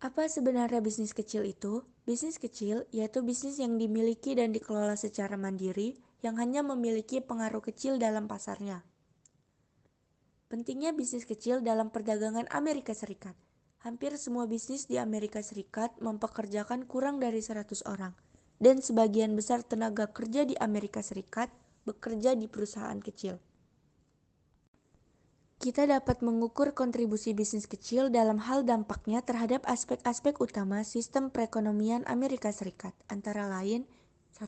Apa sebenarnya bisnis kecil itu? Bisnis kecil yaitu bisnis yang dimiliki dan dikelola secara mandiri yang hanya memiliki pengaruh kecil dalam pasarnya. Pentingnya bisnis kecil dalam perdagangan Amerika Serikat. Hampir semua bisnis di Amerika Serikat mempekerjakan kurang dari 100 orang, dan sebagian besar tenaga kerja di Amerika Serikat bekerja di perusahaan kecil. Kita dapat mengukur kontribusi bisnis kecil dalam hal dampaknya terhadap aspek-aspek utama sistem perekonomian Amerika Serikat, antara lain: 1.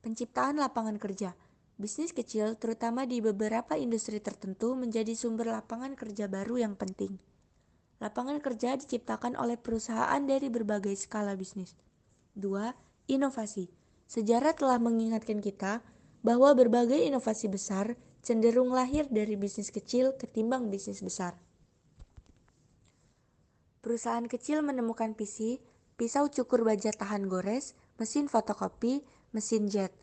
Penciptaan lapangan kerja. Bisnis kecil, terutama di beberapa industri tertentu, menjadi sumber lapangan kerja baru yang penting. Lapangan kerja diciptakan oleh perusahaan dari berbagai skala bisnis. 2. Inovasi. Sejarah telah mengingatkan kita bahwa berbagai inovasi besar cenderung lahir dari bisnis kecil ketimbang bisnis besar. Perusahaan kecil menemukan PC, pisau cukur baja tahan gores, mesin fotokopi, mesin jet.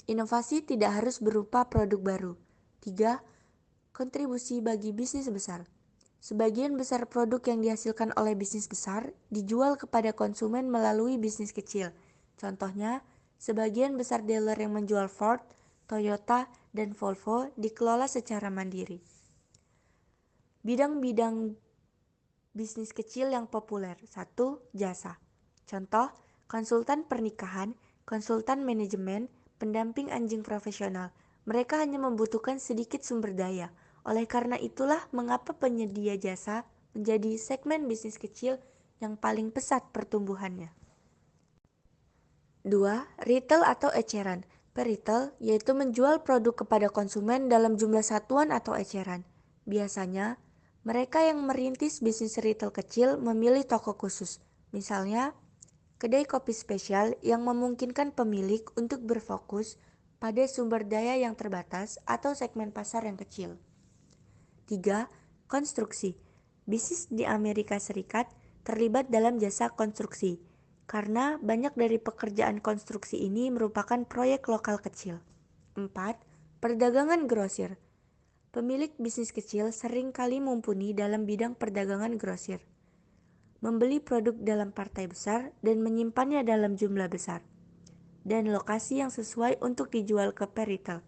Inovasi tidak harus berupa produk baru. 3. Kontribusi bagi bisnis besar. Sebagian besar produk yang dihasilkan oleh bisnis besar dijual kepada konsumen melalui bisnis kecil. Contohnya, sebagian besar dealer yang menjual Ford, Toyota, dan Volvo dikelola secara mandiri. Bidang-bidang bisnis kecil yang populer. 1. Jasa. Contoh, konsultan pernikahan, konsultan manajemen, pendamping anjing profesional. Mereka hanya membutuhkan sedikit sumber daya. Oleh karena itulah mengapa penyedia jasa menjadi segmen bisnis kecil yang paling pesat pertumbuhannya. 2. Retail atau eceran. Per-retail yaitu menjual produk kepada konsumen dalam jumlah satuan atau eceran. Biasanya, mereka yang merintis bisnis retail kecil memilih toko khusus. Misalnya, kedai kopi spesial yang memungkinkan pemilik untuk berfokus pada sumber daya yang terbatas atau segmen pasar yang kecil. 3. Konstruksi. Bisnis di Amerika Serikat terlibat dalam jasa konstruksi, karena banyak dari pekerjaan konstruksi ini merupakan proyek lokal kecil. 4. Perdagangan grosir. Pemilik bisnis kecil sering kali mumpuni dalam bidang perdagangan grosir, membeli produk dalam partai besar dan menyimpannya dalam jumlah besar, dan lokasi yang sesuai untuk dijual ke per-retail.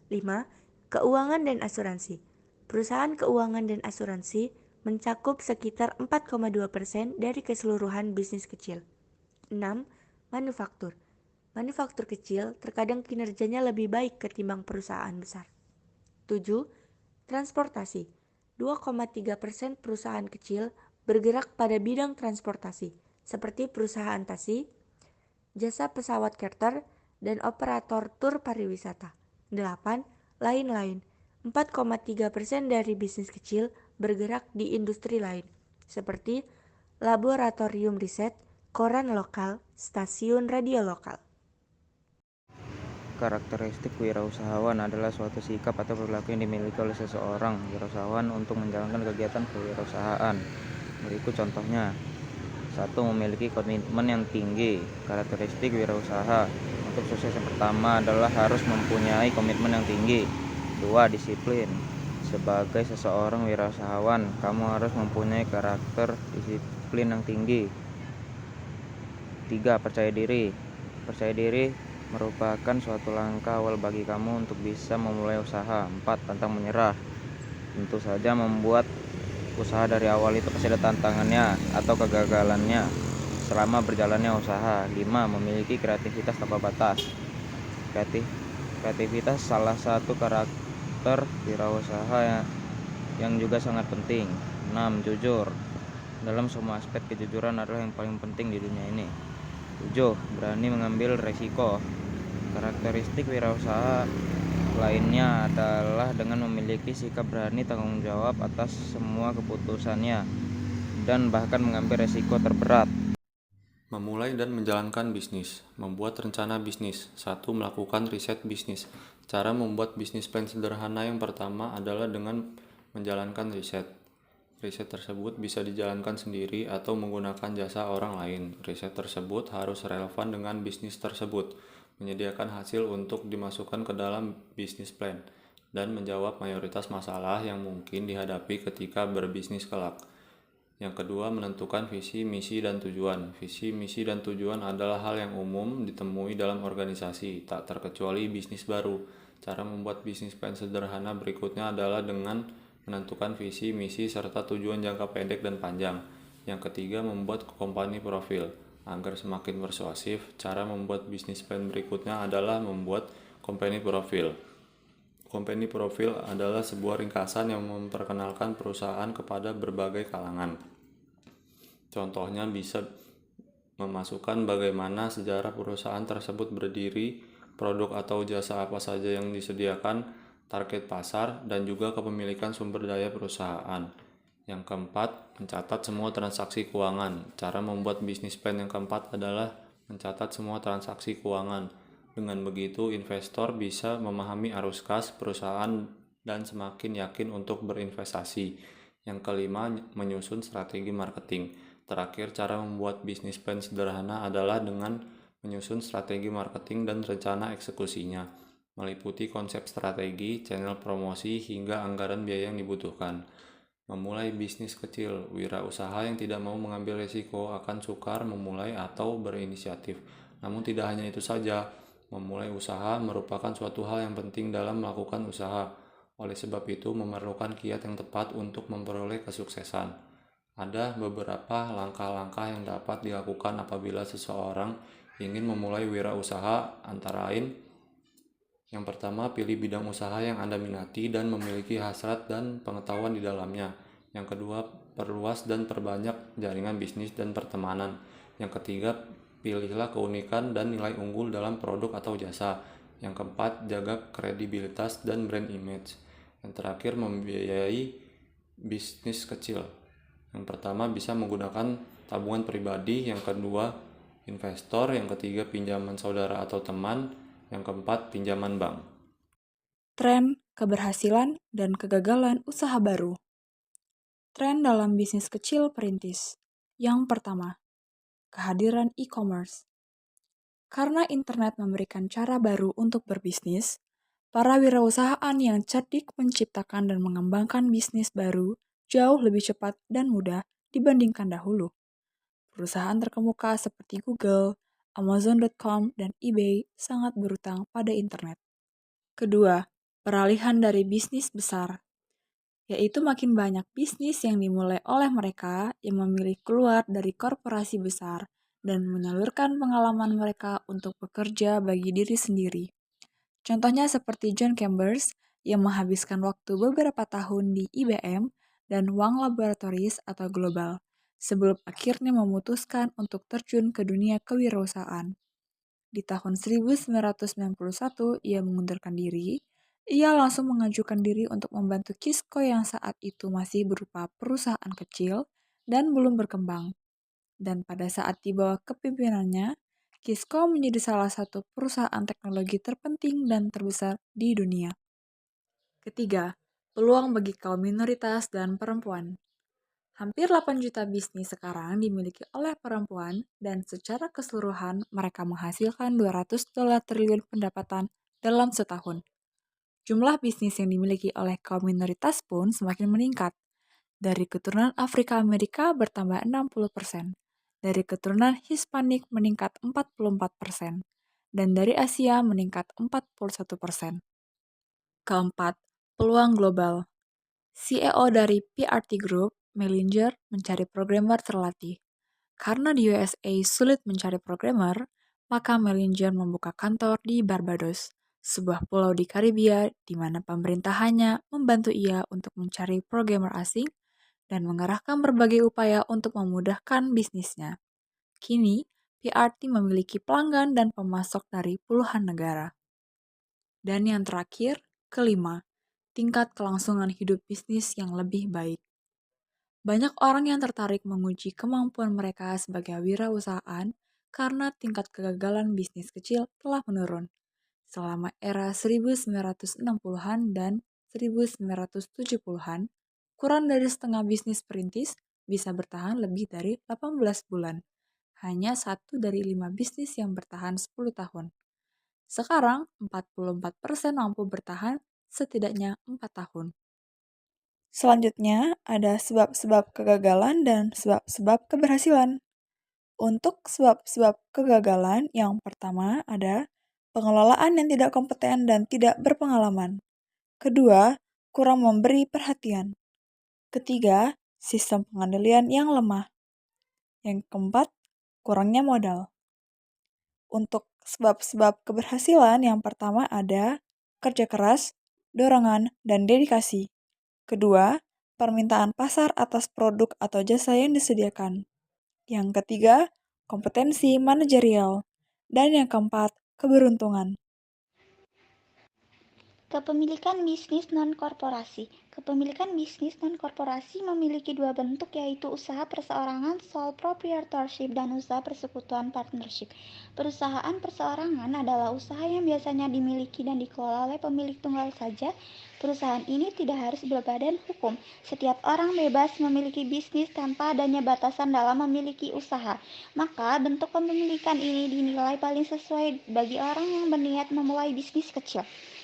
5. Keuangan dan asuransi. Perusahaan keuangan dan asuransi mencakup sekitar 4,2% dari keseluruhan bisnis kecil. 6. Manufaktur. Manufaktur kecil terkadang kinerjanya lebih baik ketimbang perusahaan besar. 7. Transportasi. 2,3% perusahaan kecil bergerak pada bidang transportasi, seperti perusahaan taksi, jasa pesawat charter, dan operator tur pariwisata. 8. Lain-lain. 4,3% dari bisnis kecil bergerak di industri lain, seperti laboratorium riset, koran lokal, stasiun radio lokal. Karakteristik wirausahawan adalah suatu sikap atau perilaku yang dimiliki oleh seseorang wirausahawan untuk menjalankan kegiatan kewirausahaan. Berikut contohnya. 1. Memiliki komitmen yang tinggi. Karakteristik wirausaha untuk sukses yang pertama adalah harus mempunyai komitmen yang tinggi. 2. Disiplin. Sebagai seseorang wirausahawan, kamu harus mempunyai karakter disiplin yang tinggi. 3. Percaya diri. Percaya diri merupakan suatu langkah awal bagi kamu untuk bisa memulai usaha. 4. Pantang menyerah. Tentu saja membuat usaha dari awal itu pasti ada tantangannya atau kegagalannya selama berjalannya usaha. 5. Memiliki kreativitas tanpa batas. Kreativitas salah satu karakter wirausaha yang juga sangat penting. 6. Jujur. Dalam semua aspek, kejujuran adalah yang paling penting di dunia ini. 7. Berani mengambil resiko. Karakteristik wirausaha lainnya adalah dengan memiliki sikap berani tanggung jawab atas semua keputusannya dan bahkan mengambil resiko terberat. Memulai dan menjalankan bisnis. Membuat rencana bisnis. 1. Melakukan riset bisnis. Cara membuat bisnis plan sederhana yang pertama adalah dengan menjalankan riset. Riset tersebut bisa dijalankan sendiri atau menggunakan jasa orang lain. Riset tersebut harus relevan dengan bisnis tersebut, menyediakan hasil untuk dimasukkan ke dalam bisnis plan, dan menjawab mayoritas masalah yang mungkin dihadapi ketika berbisnis kelak. Yang kedua, menentukan visi, misi, dan tujuan. Visi, misi, dan tujuan adalah hal yang umum ditemui dalam organisasi, tak terkecuali bisnis baru. Cara membuat bisnis plan sederhana berikutnya adalah dengan menentukan visi, misi, serta tujuan jangka pendek dan panjang. Yang ketiga, membuat company profile. Agar semakin persuasif, cara membuat bisnis plan berikutnya adalah membuat company profile. Company profile adalah sebuah ringkasan yang memperkenalkan perusahaan kepada berbagai kalangan. Contohnya bisa memasukkan bagaimana sejarah perusahaan tersebut berdiri, produk atau jasa apa saja yang disediakan, target pasar, dan juga kepemilikan sumber daya perusahaan. Yang keempat, mencatat semua transaksi keuangan. Cara membuat bisnis plan yang keempat adalah mencatat semua transaksi keuangan. Dengan begitu, investor bisa memahami arus kas perusahaan dan semakin yakin untuk berinvestasi. Yang kelima, menyusun strategi marketing. Terakhir, cara membuat bisnis plan sederhana adalah dengan menyusun strategi marketing dan rencana eksekusinya, meliputi konsep strategi, channel promosi, hingga anggaran biaya yang dibutuhkan. Memulai bisnis kecil, wirausaha yang tidak mau mengambil risiko akan sukar memulai atau berinisiatif. Namun tidak hanya itu saja, memulai usaha merupakan suatu hal yang penting dalam melakukan usaha. Oleh sebab itu, memerlukan kiat yang tepat untuk memperoleh kesuksesan. Ada beberapa langkah-langkah yang dapat dilakukan apabila seseorang ingin memulai wirausaha, antara lain: yang pertama, pilih bidang usaha yang Anda minati dan memiliki hasrat dan pengetahuan di dalamnya. Yang kedua, perluas dan perbanyak jaringan bisnis dan pertemanan. Yang ketiga, pilihlah keunikan dan nilai unggul dalam produk atau jasa. Yang keempat, jaga kredibilitas dan brand image. Yang terakhir, membiayai bisnis kecil. Yang pertama, bisa menggunakan tabungan pribadi. Yang kedua, investor. Yang ketiga, pinjaman saudara atau teman. Yang keempat, pinjaman bank. Tren, keberhasilan, dan kegagalan usaha baru. Tren dalam bisnis kecil perintis. Yang pertama, kehadiran e-commerce. Karena internet memberikan cara baru untuk berbisnis, para wirausahaan yang cerdik menciptakan dan mengembangkan bisnis baru jauh lebih cepat dan mudah dibandingkan dahulu. Perusahaan terkemuka seperti Google, Amazon.com, dan eBay sangat berutang pada internet. Kedua, peralihan dari bisnis besar, yaitu makin banyak bisnis yang dimulai oleh mereka yang memilih keluar dari korporasi besar dan menyalurkan pengalaman mereka untuk bekerja bagi diri sendiri. Contohnya seperti John Chambers yang menghabiskan waktu beberapa tahun di IBM dan Wang Laboratories atau Global, sebelum akhirnya memutuskan untuk terjun ke dunia kewirausahaan. Di tahun 1991, ia mengundurkan diri. Ia langsung mengajukan diri untuk membantu Kisco yang saat itu masih berupa perusahaan kecil dan belum berkembang. Dan pada saat di bawah kepimpinannya, Kisco menjadi salah satu perusahaan teknologi terpenting dan terbesar di dunia. Ketiga, peluang bagi kaum minoritas dan perempuan. Hampir 8 juta bisnis sekarang dimiliki oleh perempuan dan secara keseluruhan mereka menghasilkan 200 dolar triliun pendapatan dalam setahun. Jumlah bisnis yang dimiliki oleh kaum minoritas pun semakin meningkat. Dari keturunan Afrika Amerika bertambah 60%, dari keturunan Hispanik meningkat 44%, dan dari Asia meningkat 41%. Keempat, peluang global. CEO dari PRT Group, Mellinger, mencari programmer terlatih. Karena di USA sulit mencari programmer, maka Mellinger membuka kantor di Barbados, sebuah pulau di Karibia di mana pemerintahannya membantu ia untuk mencari programmer asing dan mengerahkan berbagai upaya untuk memudahkan bisnisnya. Kini, PRT memiliki pelanggan dan pemasok dari puluhan negara. Dan yang terakhir, kelima, tingkat kelangsungan hidup bisnis yang lebih baik. Banyak orang yang tertarik menguji kemampuan mereka sebagai wirausahaan karena tingkat kegagalan bisnis kecil telah menurun. Selama era 1960-an dan 1970-an, kurang dari setengah bisnis perintis bisa bertahan lebih dari 18 bulan. Hanya 1 dari 5 bisnis yang bertahan 10 tahun. Sekarang, 44% mampu bertahan setidaknya 4 tahun. Selanjutnya, ada sebab-sebab kegagalan dan sebab-sebab keberhasilan. Untuk sebab-sebab kegagalan, yang pertama ada pengelolaan yang tidak kompeten dan tidak berpengalaman. Kedua, kurang memberi perhatian. Ketiga, sistem pengendalian yang lemah. Yang keempat, kurangnya modal. Untuk sebab-sebab keberhasilan, yang pertama ada kerja keras, dorongan, dan dedikasi. Kedua, permintaan pasar atas produk atau jasa yang disediakan. Yang ketiga, kompetensi manajerial. Dan yang keempat, keberuntungan. Kepemilikan bisnis non-korporasi. Kepemilikan bisnis non-korporasi memiliki dua bentuk, yaitu usaha perseorangan sole proprietorship dan usaha persekutuan partnership. Perusahaan perseorangan adalah usaha yang biasanya dimiliki dan dikelola oleh pemilik tunggal saja. Perusahaan ini tidak harus berbadan hukum. Setiap orang bebas memiliki bisnis tanpa adanya batasan dalam memiliki usaha. Maka bentuk kepemilikan ini dinilai paling sesuai bagi orang yang berniat memulai bisnis kecil.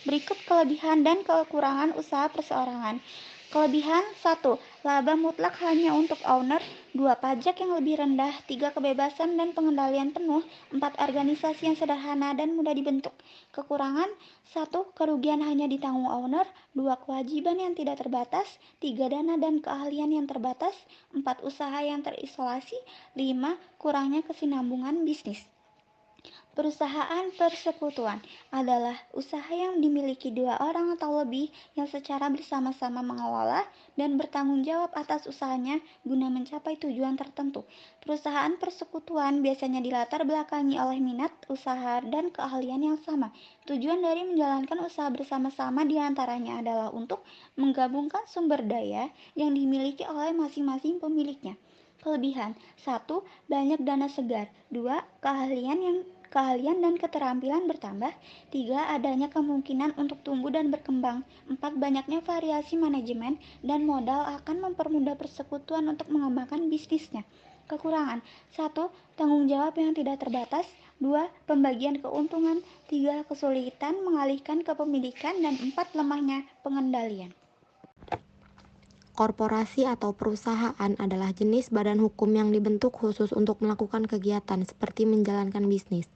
Berikut kelebihan dan kekurangan usaha perseorangan. Kelebihan 1. Laba mutlak hanya untuk owner. 2. Pajak yang lebih rendah. 3. Kebebasan dan pengendalian penuh. 4. Organisasi yang sederhana dan mudah dibentuk. Kekurangan 1. Kerugian hanya ditanggung owner. 2. Kewajiban yang tidak terbatas. 3. Dana dan keahlian yang terbatas. 4. Usaha yang terisolasi. 5. Kurangnya kesinambungan bisnis. Perusahaan persekutuan adalah usaha yang dimiliki dua orang atau lebih yang secara bersama-sama mengelola dan bertanggung jawab atas usahanya guna mencapai tujuan tertentu. Perusahaan persekutuan biasanya dilatar belakangi oleh minat usaha dan keahlian yang sama. Tujuan dari menjalankan usaha bersama-sama diantaranya adalah untuk menggabungkan sumber daya yang dimiliki oleh masing-masing pemiliknya. Kelebihan 1. Banyak dana segar. 2. Keahlian dan keterampilan bertambah. 3. Adanya kemungkinan untuk tumbuh dan berkembang. 4. Banyaknya variasi manajemen dan modal akan mempermudah persekutuan untuk mengembangkan bisnisnya. Kekurangan 1. Tanggung jawab yang tidak terbatas. 2. Pembagian keuntungan. 3. Kesulitan mengalihkan kepemilikan. Dan 4. Lemahnya pengendalian. Korporasi atau perusahaan adalah jenis badan hukum yang dibentuk khusus untuk melakukan kegiatan seperti menjalankan bisnis,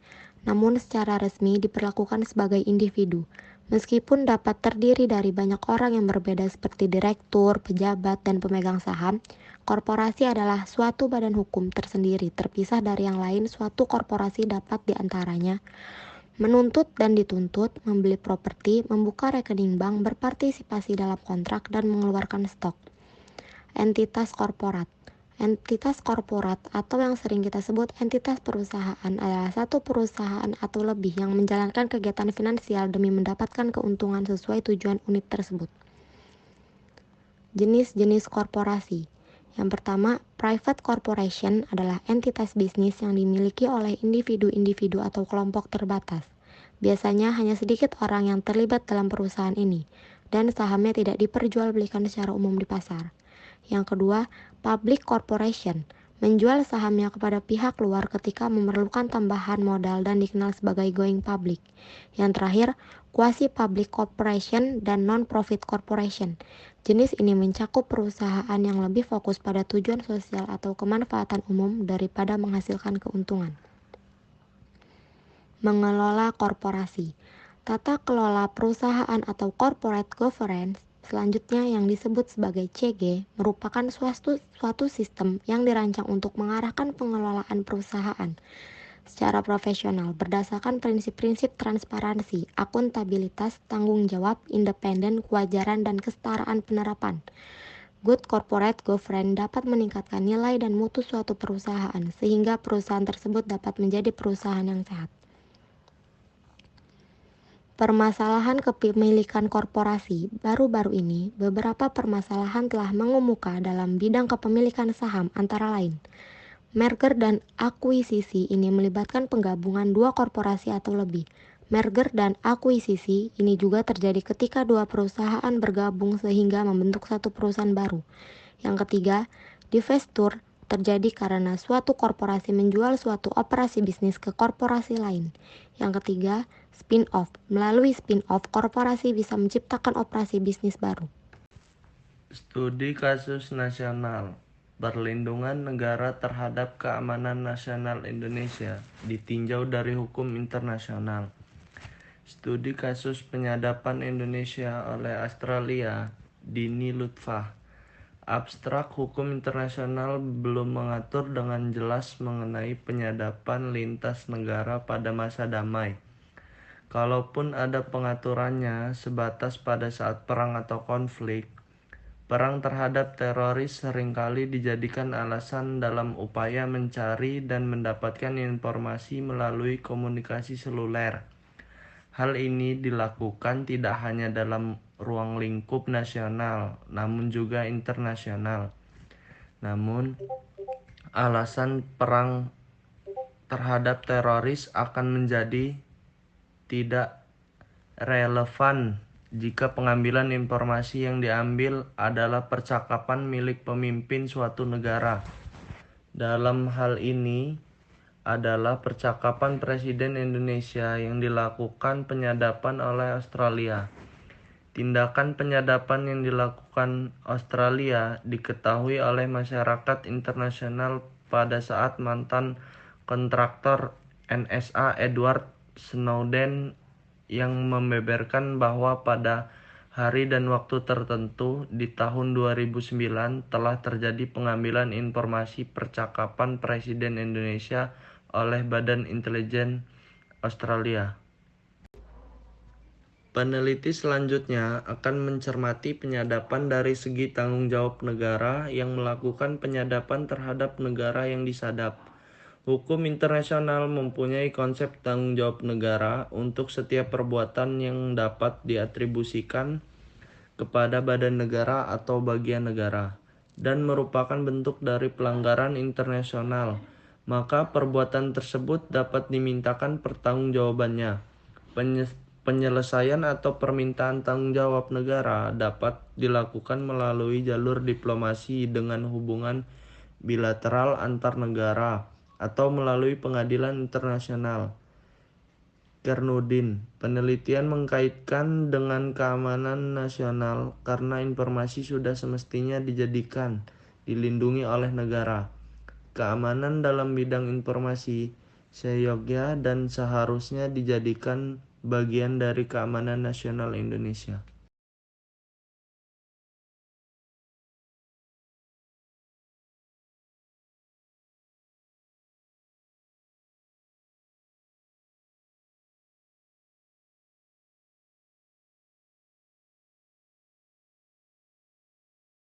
namun secara resmi diperlakukan sebagai individu. Meskipun dapat terdiri dari banyak orang yang berbeda seperti direktur, pejabat, dan pemegang saham, korporasi adalah suatu badan hukum tersendiri terpisah dari yang lain. Suatu korporasi dapat diantaranya menuntut dan dituntut, membeli properti, membuka rekening bank, berpartisipasi dalam kontrak, dan mengeluarkan stok. Entitas korporat. Entitas korporat atau yang sering kita sebut entitas perusahaan adalah satu perusahaan atau lebih yang menjalankan kegiatan finansial demi mendapatkan keuntungan sesuai tujuan unit tersebut. Jenis-jenis korporasi. Yang pertama, private corporation adalah entitas bisnis yang dimiliki oleh individu-individu atau kelompok terbatas. Biasanya hanya sedikit orang yang terlibat dalam perusahaan ini, dan sahamnya tidak diperjualbelikan secara umum di pasar. Yang kedua, public corporation, menjual sahamnya kepada pihak luar ketika memerlukan tambahan modal dan dikenal sebagai going public. Yang terakhir, quasi-public corporation dan non-profit corporation. Jenis ini mencakup perusahaan yang lebih fokus pada tujuan sosial atau kemanfaatan umum daripada menghasilkan keuntungan. Mengelola korporasi. Tata kelola perusahaan atau corporate governance selanjutnya yang disebut sebagai CG merupakan suatu sistem yang dirancang untuk mengarahkan pengelolaan perusahaan secara profesional berdasarkan prinsip-prinsip transparansi, akuntabilitas, tanggung jawab, independen, kewajaran, dan kesetaraan penerapan. Good corporate governance dapat meningkatkan nilai dan mutu suatu perusahaan sehingga perusahaan tersebut dapat menjadi perusahaan yang sehat. Permasalahan kepemilikan korporasi. Baru-baru ini, beberapa permasalahan telah mengemuka dalam bidang kepemilikan saham, antara lain. Merger dan akuisisi ini melibatkan penggabungan dua korporasi atau lebih. Merger dan akuisisi ini juga terjadi ketika dua perusahaan bergabung sehingga membentuk satu perusahaan baru. Yang ketiga, divestiture terjadi karena suatu korporasi menjual suatu operasi bisnis ke korporasi lain. Yang ketiga, spin-off. Melalui spin-off, korporasi bisa menciptakan operasi bisnis baru. Studi kasus nasional. Perlindungan negara terhadap keamanan nasional Indonesia ditinjau dari hukum internasional. Studi kasus penyadapan Indonesia oleh Australia, Dini Lutfah. Abstrak hukum internasional belum mengatur dengan jelas mengenai penyadapan lintas negara pada masa damai. Kalaupun ada pengaturannya sebatas pada saat perang atau konflik, perang terhadap teroris seringkali dijadikan alasan dalam upaya mencari dan mendapatkan informasi melalui komunikasi seluler. Hal ini dilakukan tidak hanya dalam ruang lingkup nasional, namun juga internasional. Namun, alasan perang terhadap teroris akan menjadi tidak relevan jika pengambilan informasi yang diambil adalah percakapan milik pemimpin suatu negara. Dalam hal ini adalah percakapan Presiden Indonesia yang dilakukan penyadapan oleh Australia. Tindakan penyadapan yang dilakukan Australia diketahui oleh masyarakat internasional pada saat mantan kontraktor NSA Edward Snowden yang membeberkan bahwa pada hari dan waktu tertentu di tahun 2009 telah terjadi pengambilan informasi percakapan Presiden Indonesia oleh Badan Intelijen Australia. Peneliti selanjutnya akan mencermati penyadapan dari segi tanggung jawab negara yang melakukan penyadapan terhadap negara yang disadap. Hukum internasional mempunyai konsep tanggung jawab negara untuk setiap perbuatan yang dapat diatribusikan kepada badan negara atau bagian negara dan merupakan bentuk dari pelanggaran internasional, maka perbuatan tersebut dapat dimintakan pertanggungjawabannya. Penyelesaian atau permintaan tanggung jawab negara dapat dilakukan melalui jalur diplomasi dengan hubungan bilateral antar negara atau melalui pengadilan internasional. Kernudin, penelitian mengkaitkan dengan keamanan nasional karena informasi sudah semestinya dijadikan dilindungi oleh negara. Keamanan dalam bidang informasi seyogyanya dan seharusnya dijadikan bagian dari keamanan nasional Indonesia.